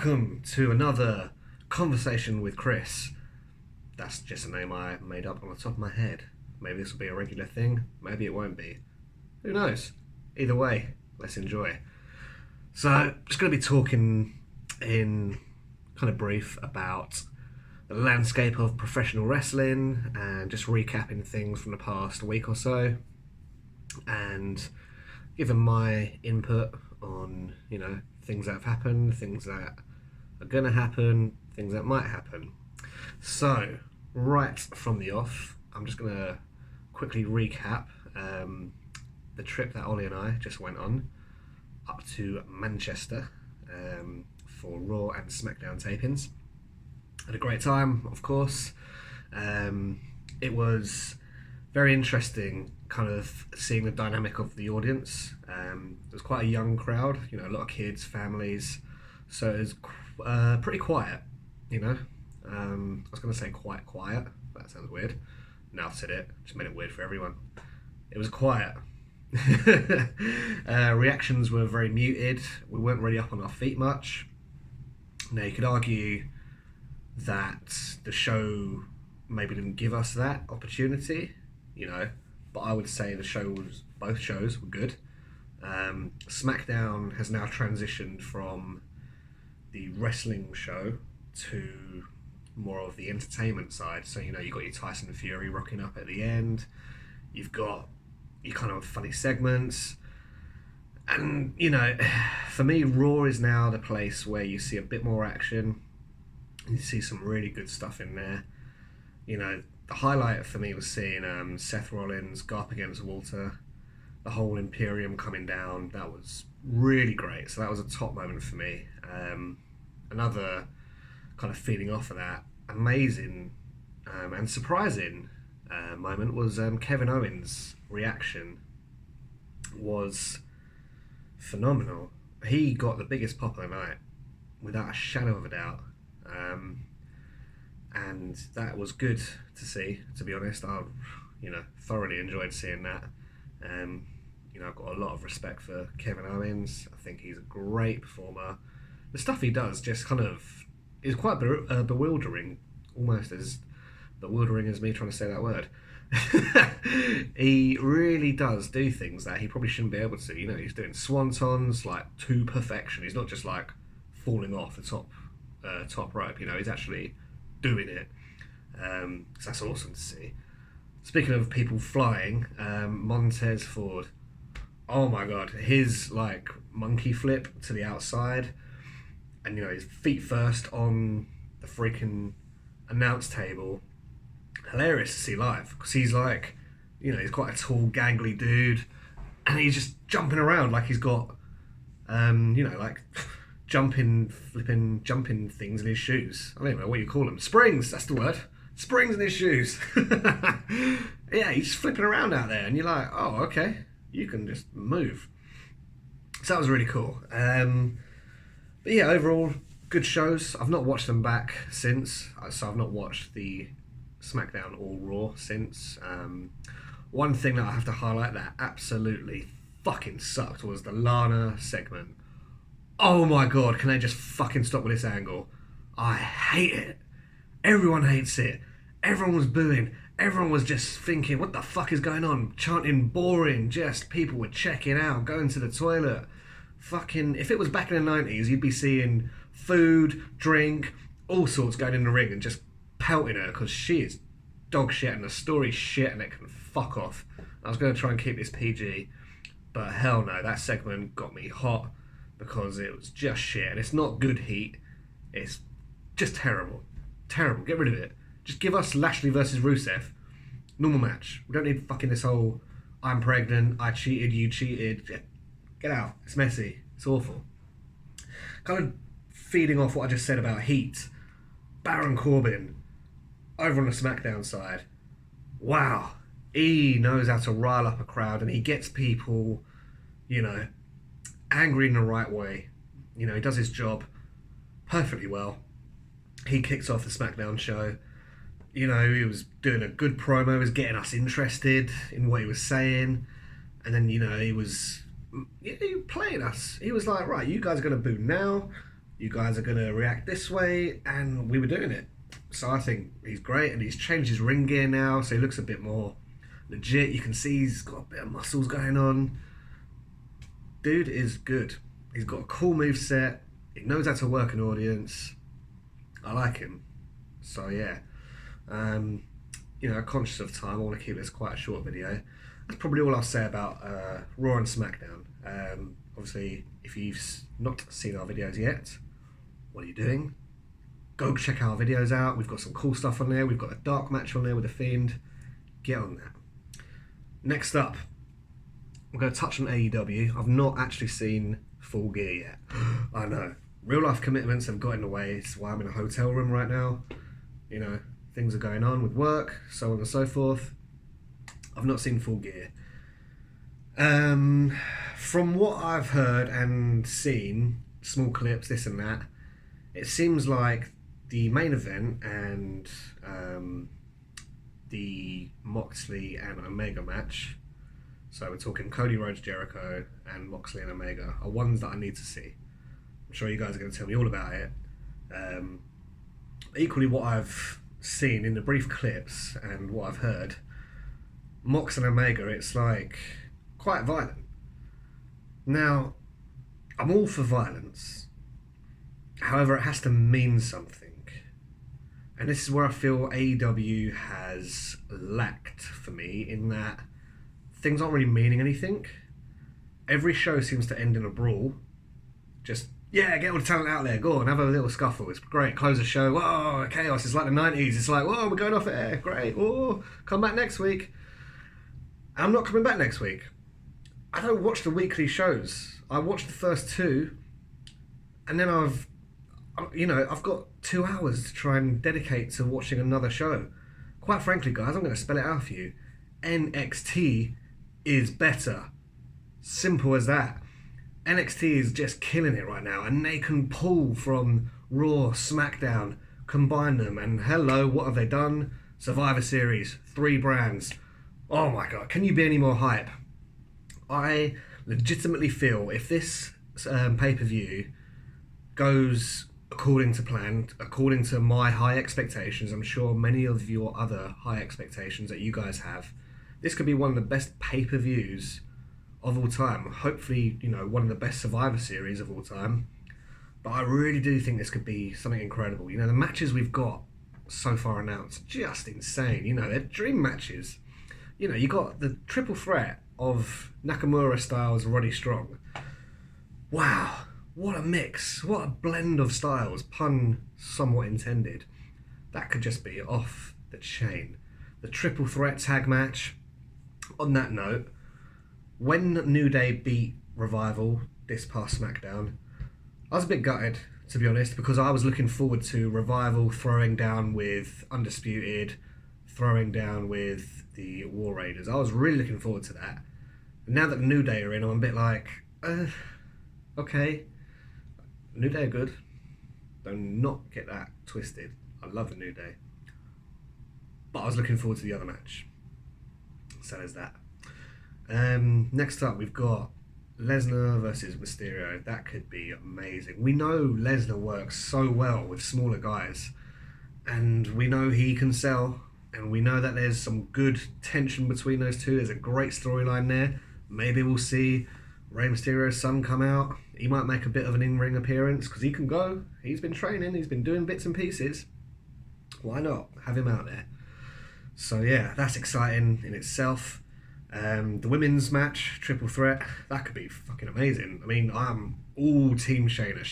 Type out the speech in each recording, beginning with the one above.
welcome to another Conversation with Chris. That's just a name I made up on the top of my head. Maybe this will be a regular thing, maybe it won't be. Who knows? Either way, let's enjoy. So, just going to be talking in kind of brief about the landscape of professional wrestling and just recapping things from the past week or so and giving my input on, things that have happened, things that are going to happen, things that might happen. So, right from the off, I'm just going to quickly recap the trip that Ollie and I just went on up to Manchester for Raw and Smackdown tapings. Had a great time, of course. It was very interesting kind of seeing the dynamic of the audience. It was quite a young crowd, a lot of kids, families, so it was pretty quiet, I was going to say quite quiet, but that sounds weird. Now I've said it, just made it weird for everyone. It was quiet. Reactions were very muted. We weren't really up on our feet much. Now you could argue that the show maybe didn't give us that opportunity, but I would say both shows were good. Smackdown has now transitioned from the wrestling show to more of the entertainment side. So, you've got your Tyson Fury rocking up at the end. You've got your kind of funny segments. And, for me, Raw is now the place where you see a bit more action. You see some really good stuff in there. The highlight for me was seeing Seth Rollins go up against Walter. The whole Imperium coming down. That was really great. So that was a top moment for me. Another kind of feeding off of that amazing and surprising moment was Kevin Owens' reaction was phenomenal. He got the biggest pop of the night without a shadow of a doubt. And that was good to see, to be honest. I thoroughly enjoyed seeing that. I've got a lot of respect for Kevin Owens. I think he's a great performer. The stuff he does just kind of is quite bewildering, almost as bewildering as me trying to say that word. He really does do things that he probably shouldn't be able to. He's doing swantons to perfection. He's not just falling off the top rope. He's actually doing it. So that's awesome to see. Speaking of people flying, Montez Ford. Oh my god, his monkey flip to the outside, and his feet first on the freaking announce table. Hilarious to see live because he's he's quite a tall, gangly dude, and he's just jumping around like he's got jumping things in his shoes. I don't even know what you call them. Springs, that's the word. Springs in his shoes. Yeah, he's flipping around out there, and you're like, oh, okay, you can just move. So that was really cool. But yeah, overall, good shows. I've not watched them back since, so I've not watched the Smackdown or Raw since. One thing that I have to highlight that absolutely fucking sucked was the Lana segment. Oh my god, can they just fucking stop with this angle? I hate it. Everyone hates it. Everyone was booing. Everyone was just thinking, what the fuck is going on? Chanting boring, just people were checking out, going to the toilet. Fucking, if it was back in the 90s, you'd be seeing food, drink, all sorts going in the ring and just pelting her because she is dog shit and the story's shit and it can fuck off. I was going to try and keep this PG, but hell no, that segment got me hot because it was just shit and it's not good heat. It's just terrible. Terrible. Get rid of it. Just give us Lashley versus Rusev. Normal match. We don't need fucking this whole I'm pregnant, I cheated, you cheated. Get out. It's messy. It's awful. Kind of feeding off what I just said about heat. Baron Corbin over on the Smackdown side. Wow. He knows how to rile up a crowd and he gets people, angry in the right way. He does his job perfectly well. He kicks off the Smackdown show. He was doing a good promo, he was getting us interested in what he was saying. And then, he was playing us. He was like, right, you guys are going to boo now. You guys are going to react this way, and we were doing it. So I think he's great, and he's changed his ring gear now, so he looks a bit more legit. You can see he's got a bit of muscles going on. Dude is good. He's got a cool move set. He knows how to work an audience. I like him. So yeah, conscious of time, I want to keep this quite a short video. That's probably all I'll say about Raw and SmackDown. Obviously, if you've not seen our videos yet, what are you doing? Go check our videos out. We've got some cool stuff on there. We've got a dark match on there with The Fiend. Get on that. Next up, we're going to touch on AEW. I've not actually seen Full Gear yet. I know. Real life commitments have got in the way. It's why I'm in a hotel room right now. Things are going on with work, so on and so forth. I've not seen Full Gear. From what I've heard and seen, small clips, this and that, it seems like the main event and the Moxley and Omega match, so we're talking Cody Rhodes, Jericho, and Moxley and Omega, are ones that I need to see. I'm sure you guys are going to tell me all about it. Equally, what I've seen in the brief clips and what I've heard, Mox and Omega, it's like quite violent. Now, I'm all for violence. However, it has to mean something. And this is where I feel AEW has lacked for me, in that things aren't really meaning anything. Every show seems to end in a brawl. Just, yeah, get all the talent out there, go on, have a little scuffle, it's great, close the show, whoa, chaos, it's like the 90s, it's like, whoa, we're going off air, great, whoa, come back next week. And I'm not coming back next week. I don't watch the weekly shows. I watched the first two, and then I've got 2 hours to try and dedicate to watching another show. Quite frankly, guys, I'm going to spell it out for you. NXT is better. Simple as that. NXT is just killing it right now, and they can pull from Raw, SmackDown, combine them, and hello, what have they done? Survivor Series, 3 brands. Oh my god, can you be any more hype? I legitimately feel if this pay-per-view goes according to plan, according to my high expectations, I'm sure many of your other high expectations that you guys have, this could be one of the best pay-per-views of all time. Hopefully, one of the best Survivor Series of all time. But I really do think this could be something incredible. The matches we've got so far announced, just insane. They're dream matches. You got the triple threat of Nakamura, Styles, Roddy Strong. Wow, what a mix. What a blend of styles, pun somewhat intended. That could just be off the chain. The triple threat tag match. On that note, when New Day beat Revival this past SmackDown, I was a bit gutted, to be honest, because I was looking forward to Revival throwing down with Undisputed, throwing down with the War Raiders. I was really looking forward to that. And now that the New Day are in, I'm a bit like, okay. New Day are good. Do not get that twisted. I love the New Day. But I was looking forward to the other match. So there's that. Next up, we've got Lesnar versus Mysterio. That could be amazing. We know Lesnar works so well with smaller guys, and we know he can sell, and we know that there's some good tension between those two. There's a great storyline there. Maybe we'll see Rey Mysterio's son come out. He might make a bit of an in-ring appearance because he can go. He's been training. He's been doing bits and pieces. Why not have him out there? So yeah, that's exciting in itself. The women's match, triple threat, that could be fucking amazing. I mean, I'm all Team Shayna.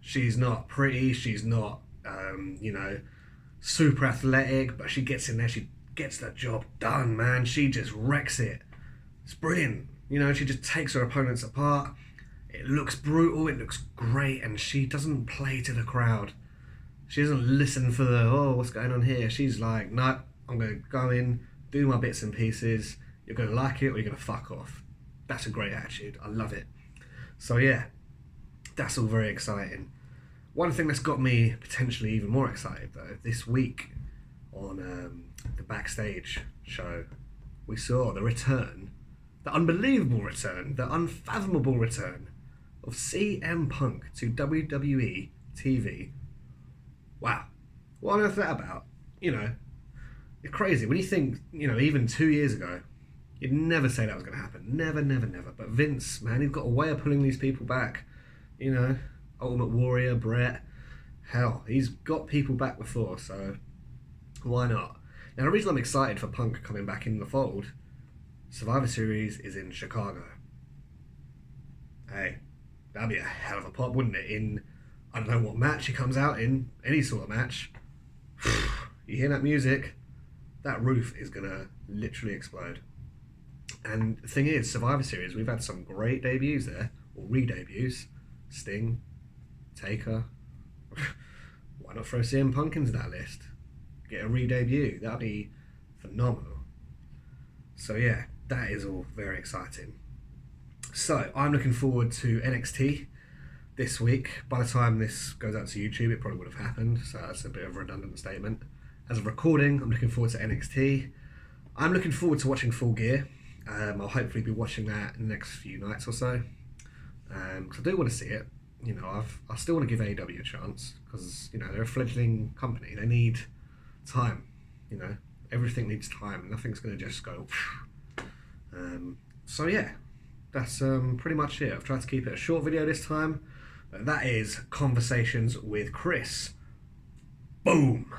She's not pretty, she's not, super athletic, but she gets in there, she gets that job done, man. She just wrecks it. It's brilliant. She just takes her opponents apart. It looks brutal, it looks great, and she doesn't play to the crowd. She doesn't listen for what's going on here. She's like, no, I'm going to go in, do my bits and pieces, you're going to like it or you're going to fuck off. That's a great attitude. I love it. So yeah, that's all very exciting. One thing that's got me potentially even more excited though, this week on the Backstage show, we saw the return, the unbelievable return, the unfathomable return of CM Punk to WWE TV. Wow. What on earth is that about? You know, it's crazy. When you think, you know, even 2 years ago, you'd never say that was going to happen. Never, never, never. But Vince, man, he's got a way of pulling these people back. You know, Ultimate Warrior, Brett. Hell, he's got people back before, so why not? Now, the reason I'm excited for Punk coming back in the fold, Survivor Series is in Chicago. Hey, that'd be a hell of a pop, wouldn't it? In, I don't know what match he comes out in, any sort of match. You hear that music, that roof is going to literally explode. And the thing is, Survivor Series, we've had some great debuts there, or re-debuts. Sting, Taker. Why not throw CM Punk into that list? Get a re-debut. That'd be phenomenal. So yeah, that is all very exciting. So I'm looking forward to NXT this week. By the time this goes out to YouTube, it probably would have happened, so that's a bit of a redundant statement. As of recording, I'm looking forward to NXT. I'm looking forward to watching Full Gear. I'll hopefully be watching that in the next few nights or so. Because I do want to see it. You know, I still want to give AEW a chance because, you know, they're a fledgling company. They need time. You know, everything needs time. Nothing's going to just go. So yeah, that's pretty much it. I've tried to keep it a short video this time. That is Conversations with Chris. Boom.